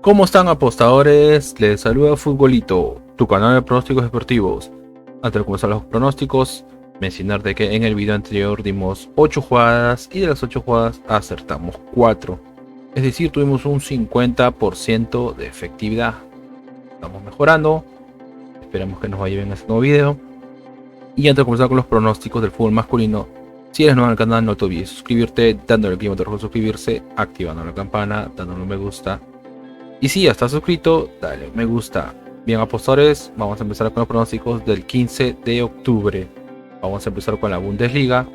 ¿Cómo están, apostadores? Les saluda Futbolito, tu canal de pronósticos deportivos. Antes de comenzar los pronósticos, mencionar de que en el video anterior dimos 8 jugadas y de las 8 jugadas acertamos 4. Es decir, tuvimos un 50% de efectividad. Estamos mejorando. Esperamos que nos vaya bien en este nuevo video. Y antes de comenzar con los pronósticos del fútbol masculino, si eres nuevo en el canal, no te olvides suscribirte, dándole clic al botón suscribirse, activando la campana, dándole un me gusta. Y si ya estás suscrito, dale me gusta. Bien, apostadores, vamos a empezar con los pronósticos del 15 de octubre. Vamos a empezar con la Bundesliga.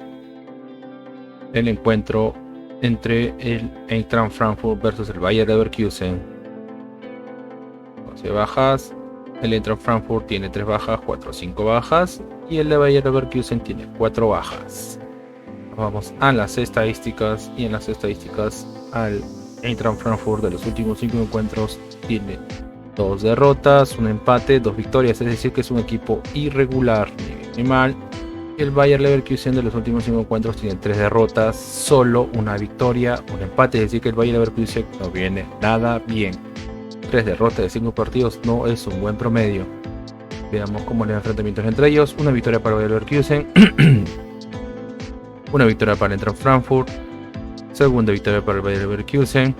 El encuentro entre el Eintracht Frankfurt versus el Bayer Leverkusen. 12 bajas. El Eintracht Frankfurt tiene 3 bajas, 4 o 5 bajas. Y el de Bayer Leverkusen tiene 4 bajas. Vamos a las estadísticas. Y en las estadísticas al Eintracht Frankfurt de los últimos 5 encuentros tiene 2 derrotas, un empate, 2 victorias, es decir que es un equipo irregular, ni bien ni mal. El Bayer Leverkusen de los últimos 5 encuentros tiene 3 derrotas, solo una victoria, un empate, es decir que el Bayer Leverkusen no viene nada bien. 3 derrotas de 5 partidos no es un buen promedio. Veamos cómo le dan enfrentamientos entre ellos. Una victoria para el Bayer Leverkusen, una victoria para el Eintracht Frankfurt, segunda victoria para el Bayer Leverkusen,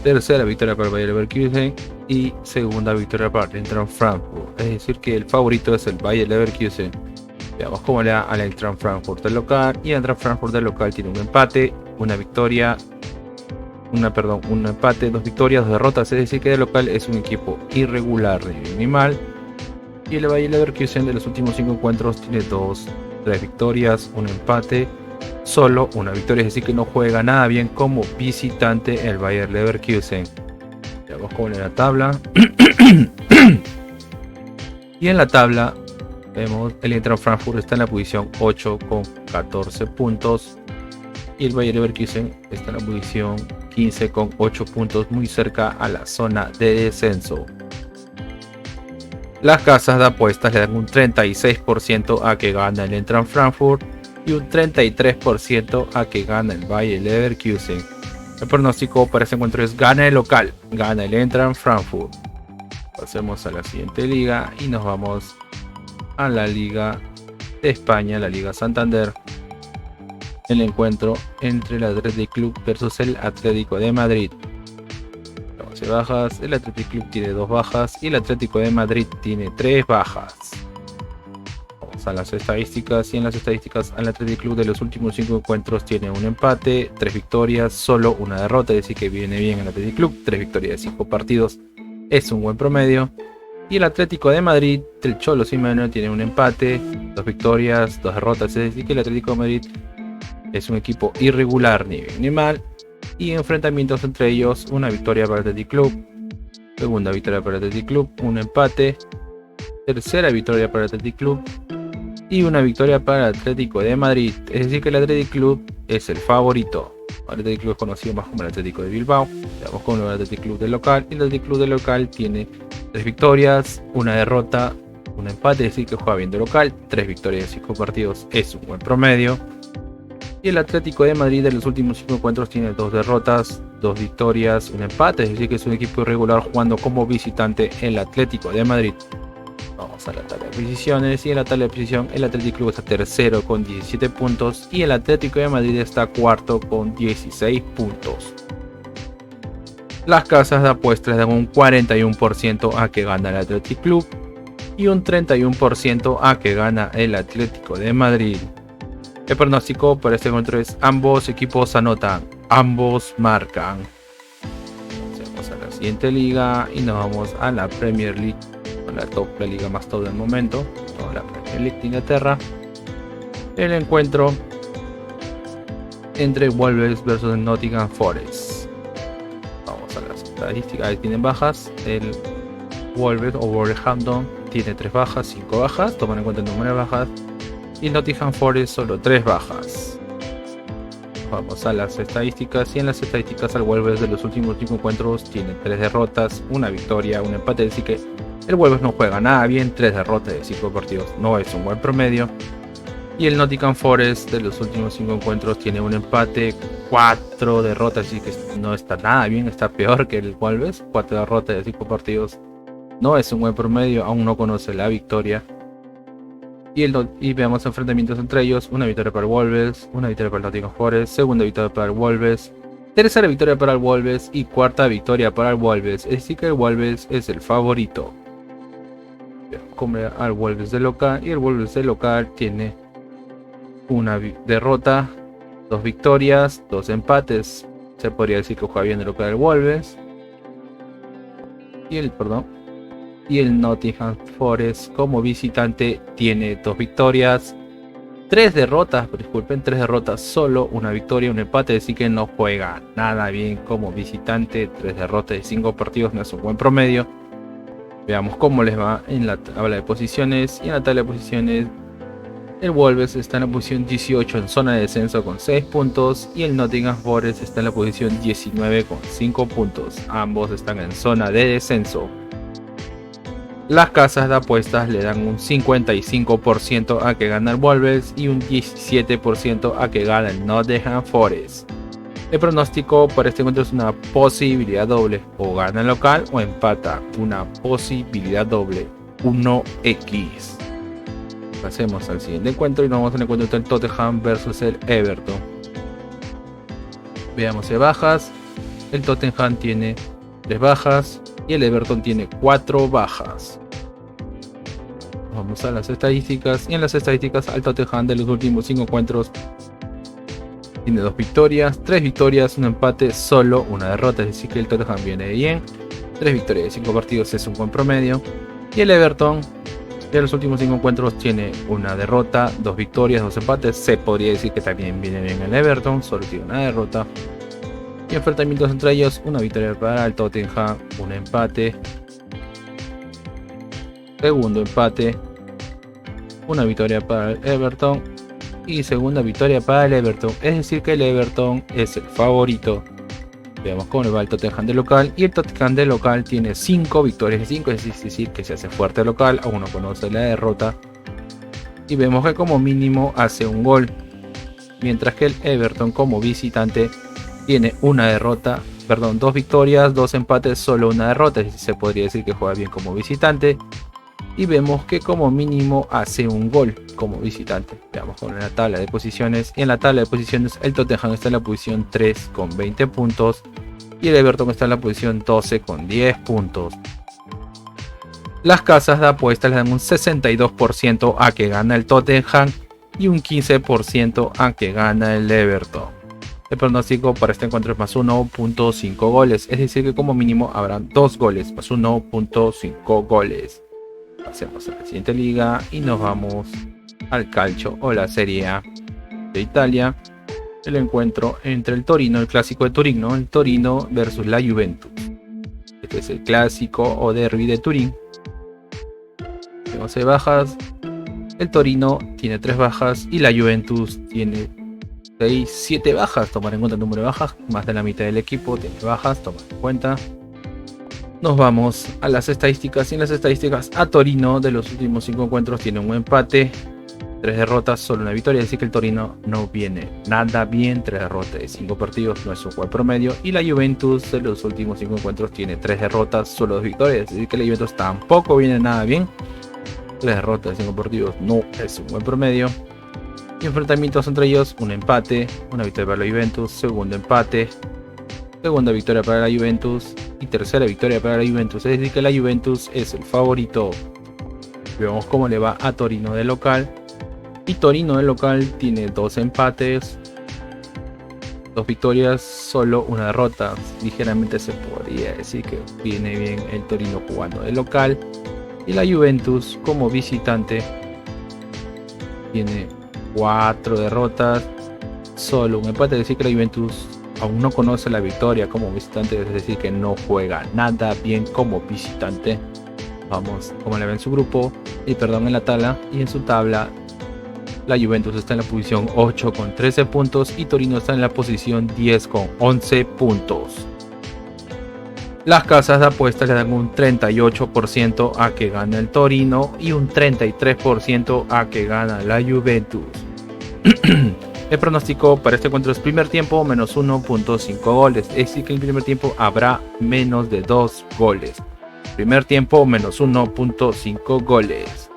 tercera victoria para el Bayer Leverkusen y segunda victoria para el Eintracht Frankfurt. Es decir que el favorito es el Bayer Leverkusen. Veamos cómo le da al Eintracht Frankfurt del local. Y el Eintracht Frankfurt del local tiene un empate, una victoria, un empate, 2 victorias, 2 derrotas. Es decir que del local es un equipo irregular, ni bien ni mal. Y el Bayer Leverkusen de los últimos 5 encuentros tiene 3 victorias, un empate, solo una victoria, es decir que no juega nada bien como visitante el Bayer Leverkusen. Veamos cómo en la tabla. Y en la tabla vemos el Eintracht Frankfurt está en la posición 8 con 14 puntos y el Bayer Leverkusen está en la posición 15 con 8 puntos, muy cerca a la zona de descenso. Las casas de apuestas le dan un 36% a que gana el Eintracht Frankfurt y un 33% a que gana el Bayer Leverkusen. El pronóstico para este encuentro es gana el local, gana el Eintracht Frankfurt. Pasemos a la siguiente liga y nos vamos a la Liga de España, la Liga Santander. El encuentro entre el Athletic Club versus el Atlético de Madrid. 12 bajas, el Athletic Club tiene 2 bajas y el Atlético de Madrid tiene 3 bajas. A las estadísticas y en las estadísticas al Athletic Club de los últimos 5 encuentros tiene un empate, 3 victorias, solo una derrota, es decir que viene bien el Athletic Club, 3 victorias de 5 partidos, es un buen promedio. Y el Atlético de Madrid, el Cholo Simeone, tiene un empate, 2 victorias, 2 derrotas, es decir que el Atlético de Madrid es un equipo irregular, ni bien ni mal. Y enfrentamientos entre ellos, una victoria para el Athletic Club, segunda victoria para el Athletic Club, un empate, tercera victoria para el Athletic Club y una victoria para el Atlético de Madrid, es decir que el Athletic Club es el favorito. El Athletic Club es conocido más como el Atlético de Bilbao. Veamos con el Athletic Club del local. Y el Athletic Club del local tiene 3 victorias, una derrota, un empate, es decir que juega bien de local, 3 victorias de 5 partidos, es un buen promedio. Y el Atlético de Madrid de los últimos 5 encuentros tiene 2 derrotas, 2 victorias, un empate, es decir que es un equipo irregular jugando como visitante el Atlético de Madrid. Vamos a la tabla de posiciones y en la tabla de posición el Athletic Club está tercero con 17 puntos y el Atlético de Madrid está cuarto con 16 puntos. Las casas de apuestas dan un 41% a que gana el Athletic Club y un 31% a que gana el Atlético de Madrid. El pronóstico para este encuentro es ambos equipos anotan, ambos marcan. Vamos a la siguiente liga y nos vamos a la Premier League. La liga más top del momento, la Premier League de Inglaterra. El encuentro entre Wolves versus Nottingham Forest. Vamos a las estadísticas, ahí tienen bajas. El Wolves o Wolverhampton tiene 3 bajas, 5 bajas, toman en cuenta el número de bajas. Y Nottingham Forest solo 3 bajas. Vamos a las estadísticas y en las estadísticas al Wolves de los últimos 5 encuentros tiene 3 derrotas, una victoria, un empate, así que el Wolves no juega nada bien, 3 derrotas de 5 partidos no es un buen promedio. Y el Nottingham Forest de los últimos 5 encuentros tiene un empate, 4 derrotas, así que no está nada bien, está peor que el Wolves. 4 derrotas de 5 partidos no es un buen promedio, aún no conoce la victoria. Y veamos enfrentamientos entre ellos: una victoria para el Wolves, una victoria para el Nottingham Forest, segunda victoria para el Wolves, tercera victoria para el Wolves y cuarta victoria para el Wolves. Es decir que el Wolves es el favorito. Como al Wolves de local, y el Wolves de local tiene una derrota, 2 victorias, 2 empates. Se podría decir que juega bien de local el Wolves. Y el Nottingham Forest como visitante tiene 2 victorias, 3 derrotas, disculpen, 3 derrotas, solo una victoria, un empate, así que no juega nada bien como visitante. 3 derrotas de 5 partidos no es un buen promedio. Veamos cómo les va en la tabla de posiciones. Y en la tabla de posiciones, el Wolves está en la posición 18 en zona de descenso con 6 puntos. Y el Nottingham Forest está en la posición 19 con 5 puntos. Ambos están en zona de descenso. Las casas de apuestas le dan un 55% a que gana el Wolves y un 17% a que gana el Nottingham Forest. El pronóstico para este encuentro es una posibilidad doble: o gana el local o empata. Una posibilidad doble, 1x. Pasemos al siguiente encuentro y nos vamos al encuentro entre el Tottenham versus el Everton. Veamos de bajas. El Tottenham tiene 3 bajas y el Everton tiene 4 bajas. Vamos a las estadísticas. Y en las estadísticas, al Tottenham de los últimos 5 encuentros tiene 2 victorias, 3 victorias, un empate, solo una derrota. Es decir que el Tottenham viene bien. 3 victorias de 5 partidos es un buen promedio. Y el Everton de los últimos 5 encuentros tiene una derrota, 2 victorias, 2 empates. Se podría decir que también viene bien el Everton, solo tiene una derrota. Y enfrentamientos entre ellos: una victoria para el Tottenham, un empate, segundo empate, una victoria para el Everton y segunda victoria para el Everton. Es decir que el Everton es el favorito. Veamos cómo le va el Tottenham de local. Y el Tottenham de local tiene 5 victorias de 5, es decir que se hace fuerte local, aún no conoce la derrota. Y vemos que como mínimo hace un gol, mientras que el Everton como visitante tiene una derrota, 2 victorias, 2 empates, solo una derrota. Es decir, se podría decir que juega bien como visitante. Y vemos que como mínimo hace un gol como visitante. Veamos con la tabla de posiciones. Y en la tabla de posiciones, el Tottenham está en la posición 3 con 20 puntos. Y el Everton está en la posición 12 con 10 puntos. Las casas de apuestas le dan un 62% a que gana el Tottenham y un 15% a que gana el Everton. El pronóstico para este encuentro es más 1.5 goles. Es decir que como mínimo habrán 2 goles, más 1.5 goles. Pasemos a la siguiente liga y nos vamos al calcio o la Serie A de Italia. El encuentro entre el Torino, el clásico de Turín, ¿no? El Torino versus la Juventus. Este es el clásico o derbi de Turín. Tenemos bajas. El Torino tiene 3 bajas y la Juventus tiene 7 bajas. Tomar en cuenta el número de bajas, más de la mitad del equipo tiene bajas, tomar en cuenta. Nos vamos a las estadísticas. Y en las estadísticas, a Torino de los últimos 5 encuentros tiene un empate, 3 derrotas, solo una victoria. Así que el Torino no viene nada bien. 3 derrotas de 5 partidos no es un buen promedio. Y la Juventus de los últimos 5 encuentros tiene 3 derrotas, solo 2 victorias. Así que la Juventus tampoco viene nada bien. 3 derrotas de 5 partidos no es un buen promedio. Y enfrentamientos entre ellos: un empate, una victoria para la Juventus, segundo empate, segunda victoria para la Juventus y tercera victoria para la Juventus. Es decir que la Juventus es el favorito. Veamos cómo le va a Torino de local. Y Torino de local tiene 2 empates, 2 victorias, solo una derrota. Ligeramente se podría decir que viene bien el Torino jugando de local. Y la Juventus como visitante tiene 4 derrotas, solo un empate. Es decir que la Juventus aún no conoce la victoria como visitante, es decir que no juega nada bien como visitante. Vamos como le ven su grupo, en la tabla. Y en su tabla, la Juventus está en la posición 8 con 13 puntos y Torino está en la posición 10 con 11 puntos. Las casas de apuestas le dan un 38% a que gana el Torino y un 33% a que gana la Juventus. El pronóstico para este encuentro es primer tiempo menos 1.5 goles. Es decir, que en el primer tiempo habrá menos de 2 goles. Primer tiempo menos 1.5 goles.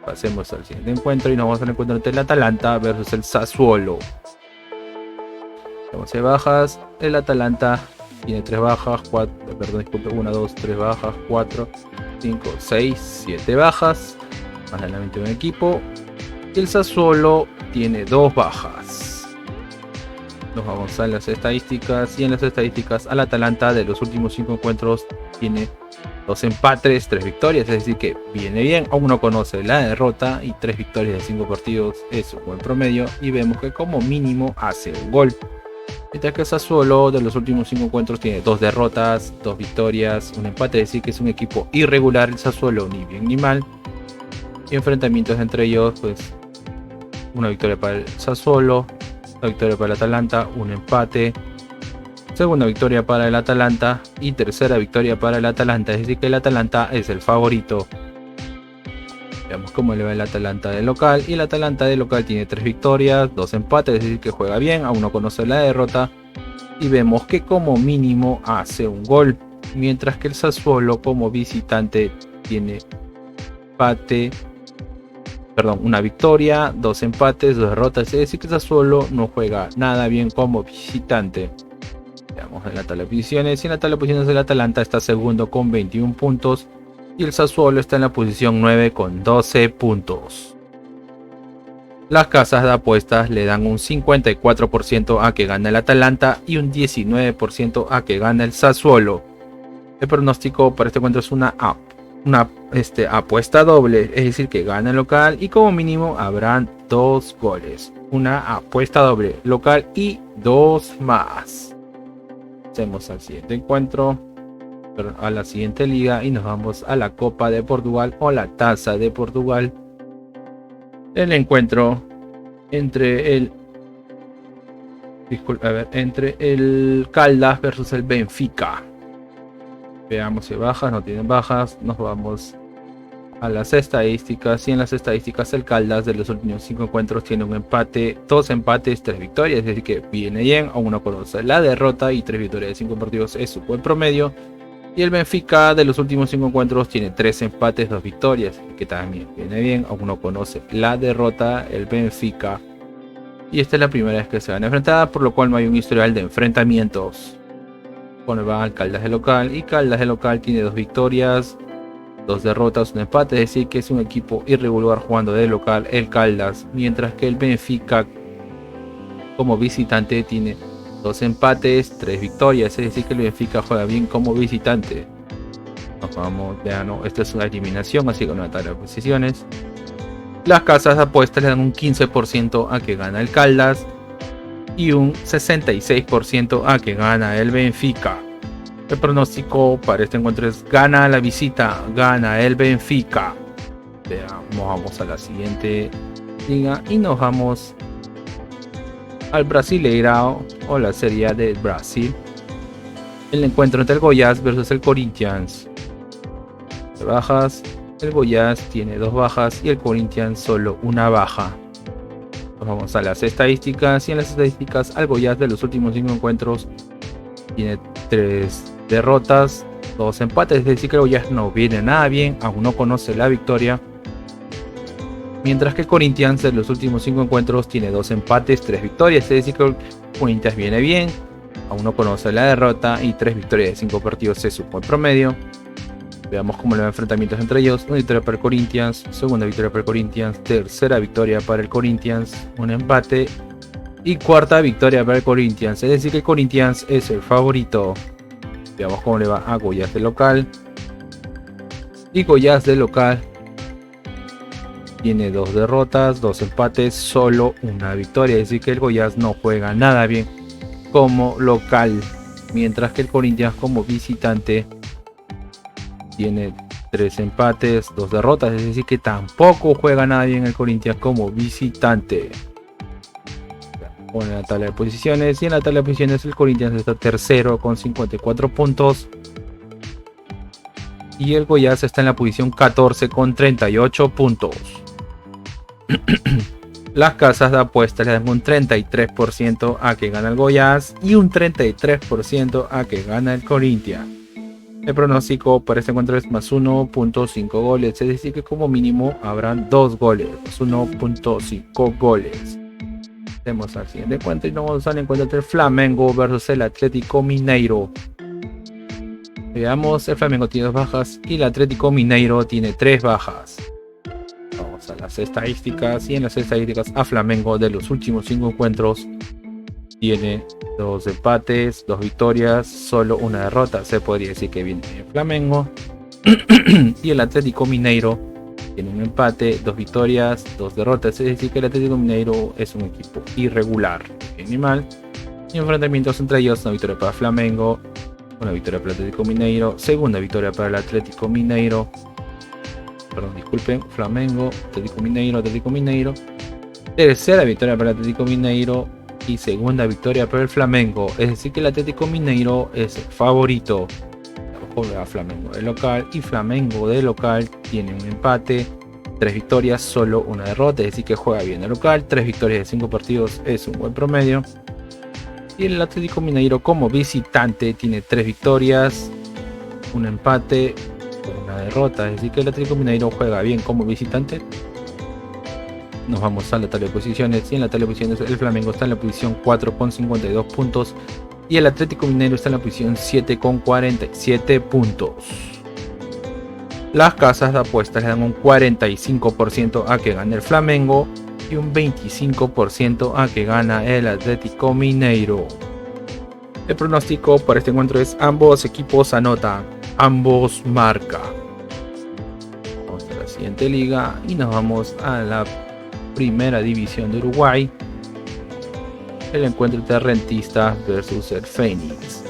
Pasemos al siguiente encuentro y nos vamos al encuentro entre el Atalanta versus el Sassuolo. 11 bajas. El Atalanta tiene 3 bajas, 1, 2, 3 bajas, 4, 5, 6, 7 bajas. Más de la mente de un equipo. Y el Sassuolo tiene 2 bajas. Nos vamos a las estadísticas. Y en las estadísticas, al Atalanta de los últimos 5 encuentros tiene 2 empates, 3 victorias. Es decir, que viene bien. Aún no conoce la derrota. Y 3 victorias de 5 partidos es un buen promedio. Y vemos que como mínimo hace un gol. Mientras que el Sassuolo de los últimos 5 encuentros tiene 2 derrotas, 2 victorias, un empate. Es decir, que es un equipo irregular. El Sassuolo ni bien ni mal. Y enfrentamientos entre ellos, pues una victoria para el Sassuolo, una victoria para el Atalanta, un empate, segunda victoria para el Atalanta y tercera victoria para el Atalanta. Es decir, que el Atalanta es el favorito. Veamos cómo le va el Atalanta de local. Y el Atalanta de local tiene 3 victorias, 2 empates, es decir, que juega bien, aún no conoce la derrota. Y vemos que como mínimo hace un gol. Mientras que el Sassuolo como visitante tiene una victoria, 2 empates, 2 derrotas. Es decir, que el Sassuolo no juega nada bien como visitante. Veamos en la tabla de posiciones. Y en la tabla de posiciones del Atalanta está segundo con 21 puntos. Y el Sassuolo está en la posición 9 con 12 puntos. Las casas de apuestas le dan un 54% a que gana el Atalanta y un 19% a que gana el Sassuolo. El pronóstico para este encuentro es una apuesta doble, es decir, que gana el local y como mínimo habrán 2 goles. Una apuesta doble local y 2 más. Hacemos al siguiente encuentro, a la siguiente liga y nos vamos a la Copa de Portugal o la Taza de Portugal. El encuentro entre el Caldas versus el Benfica. Veamos si bajas, no tienen bajas. Nos vamos a las estadísticas. Y en las estadísticas el Caldas de los últimos 5 encuentros tiene un empate, 2 empates, 3 victorias. Es decir, que viene bien, aún no conoce la derrota. Y 3 victorias de 5 partidos es su buen promedio. Y el Benfica de los últimos 5 encuentros tiene 3 empates, 2 victorias. Que también viene bien, aún no conoce la derrota el Benfica. Y esta es la primera vez que se van a enfrentar, por lo cual no hay un historial de enfrentamientos. Bueno, va al Caldas de local y Caldas de local tiene 2 victorias, 2 derrotas, un empate, es decir que es un equipo irregular jugando de local el Caldas, mientras que el Benfica como visitante tiene 2 empates, 3 victorias, es decir que el Benfica juega bien como visitante. Nos vamos, vean, esta es una eliminación, así que una tabla de posiciones. Las casas de apuestas le dan un 15% a que gana el Caldas y un 66% a que gana el Benfica. El pronóstico para este encuentro es gana la visita, gana el Benfica. Vamos a la siguiente liga y nos vamos al Brasileirao o la Serie A de Brasil. El encuentro entre el Goiás versus el Corinthians. De bajas, el Goiás tiene 2 bajas y el Corinthians solo una baja. Vamos a las estadísticas y en las estadísticas al Goiás de los últimos 5 encuentros tiene 3 derrotas, 2 empates, es decir que el Goiás no viene nada bien, aún no conoce la victoria. Mientras que el Corinthians de los últimos 5 encuentros tiene 2 empates, 3 victorias, es decir que el Corinthians viene bien, aún no conoce la derrota y 3 victorias de 5 partidos es su buen promedio. Veamos cómo le va enfrentamientos entre ellos. Una victoria para el Corinthians, segunda victoria para el Corinthians, tercera victoria para el Corinthians, un empate y cuarta victoria para el Corinthians. Es decir que el Corinthians es el favorito. Veamos cómo le va a Goiás de local. Y Goiás de local tiene 2 derrotas, 2 empates, solo una victoria. Es decir que el Goiás no juega nada bien como local. Mientras que el Corinthians como visitante tiene 3 empates, 2 derrotas, es decir que tampoco juega nadie en el Corinthians como visitante. Pone la tabla de posiciones y en la tabla de posiciones el Corinthians está tercero con 54 puntos y el Goiás está en la posición 14 con 38 puntos. Las casas de apuestas le dan un 33% a que gana el Goiás y un 33% a que gana el Corinthians. El pronóstico para este encuentro es más 1.5 goles, es decir que como mínimo habrán 2 goles, más 1.5 goles. Vamos al siguiente encuentro y nos vamos al encuentro entre el Flamengo versus el Atlético Mineiro. Veamos, el Flamengo tiene 2 bajas y el Atlético Mineiro tiene 3 bajas. Vamos a las estadísticas, y en las estadísticas a Flamengo de los últimos 5 encuentros tiene 2 empates, 2 victorias, solo una derrota. Se podría decir que viene bien Flamengo. Y el Atlético Mineiro tiene un empate, 2 victorias, 2 derrotas. Es decir que el Atlético Mineiro es un equipo irregular, animal. Y enfrentamientos entre ellos: una victoria para Flamengo, una victoria para el Atlético Mineiro, segunda victoria para el Atlético Mineiro. Perdón, disculpen, Flamengo, Atlético Mineiro. Tercera victoria para el Atlético Mineiro y segunda victoria para el Flamengo. Es decir que el Atlético Mineiro es el favorito. Juega Flamengo de local y Flamengo de local tiene un empate, 3 victorias, solo una derrota. Es decir que juega bien de local, 3 victorias de 5 partidos es un buen promedio. Y el Atlético Mineiro como visitante tiene 3 victorias, un empate, una derrota. Es decir que el Atlético Mineiro juega bien como visitante. Nos vamos a la tabla de posiciones, y en la tabla de posiciones el Flamengo está en la posición 4 con 52 puntos y el Atlético Mineiro está en la posición 7 con 47 puntos. Las casas de apuestas le dan un 45% a que gane el Flamengo y un 25% a que gana el Atlético Mineiro. El pronóstico para este encuentro es: ambos equipos anotan, ambos marcan. Vamos a la siguiente liga y nos vamos a la primera división de Uruguay. El encuentro entre Rentistas versus el Fénix.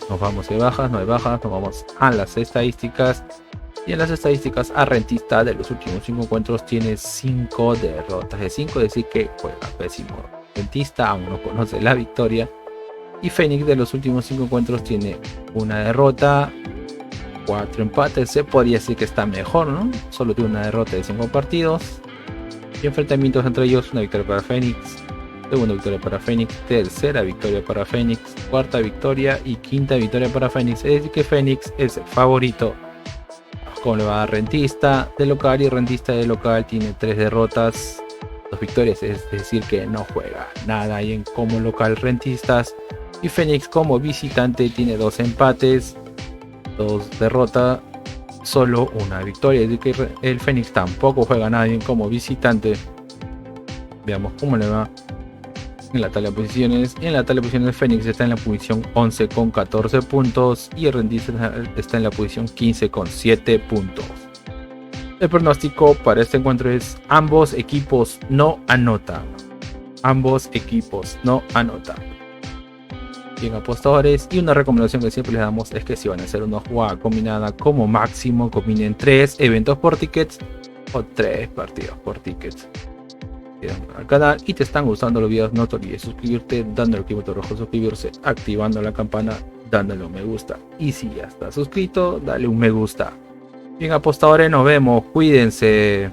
Nos vamos de bajas, no hay bajas, nos vamos a las estadísticas. Y en las estadísticas a Rentistas de los últimos 5 encuentros tiene 5 derrotas de 5, es decir que juega pésimo. Rentistas aún no conoce la victoria. Y Fénix de los últimos 5 encuentros tiene una derrota, 4 empates. Se podría decir que está mejor, ¿no? Solo tiene una derrota de 5 partidos. Y enfrentamientos entre ellos: una victoria para Fénix, segunda victoria para Fénix, tercera victoria para Fénix, cuarta victoria y quinta victoria para Fénix. Es decir que Fénix es el favorito. Como le va a Rentista de local, y Rentista de local tiene 3 derrotas, 2 victorias, es decir que no juega nada ahí en como local Rentistas. Y Fénix como visitante tiene 2 empates, 2 derrotas, solo una victoria. Es decir que el Fénix tampoco juega nada bien como visitante. Veamos cómo le va en la tabla de posiciones. En la tabla de posiciones Fénix está en la posición 11 con 14 puntos y el Rentistas está en la posición 15 con 7 puntos. El pronóstico para este encuentro es: ambos equipos no anotan. Ambos equipos no anotan. Bien, apostadores, y una recomendación que siempre les damos es que si van a hacer una jugada combinada, como máximo combinen 3 eventos por tickets o 3 partidos por tickets. Al canal y te están gustando los videos, no te olvides suscribirte dándole al botón rojo suscribirse, activando la campana, dándole un me gusta, y si ya estás suscrito, dale un me gusta. Bien, apostadores, nos vemos, cuídense.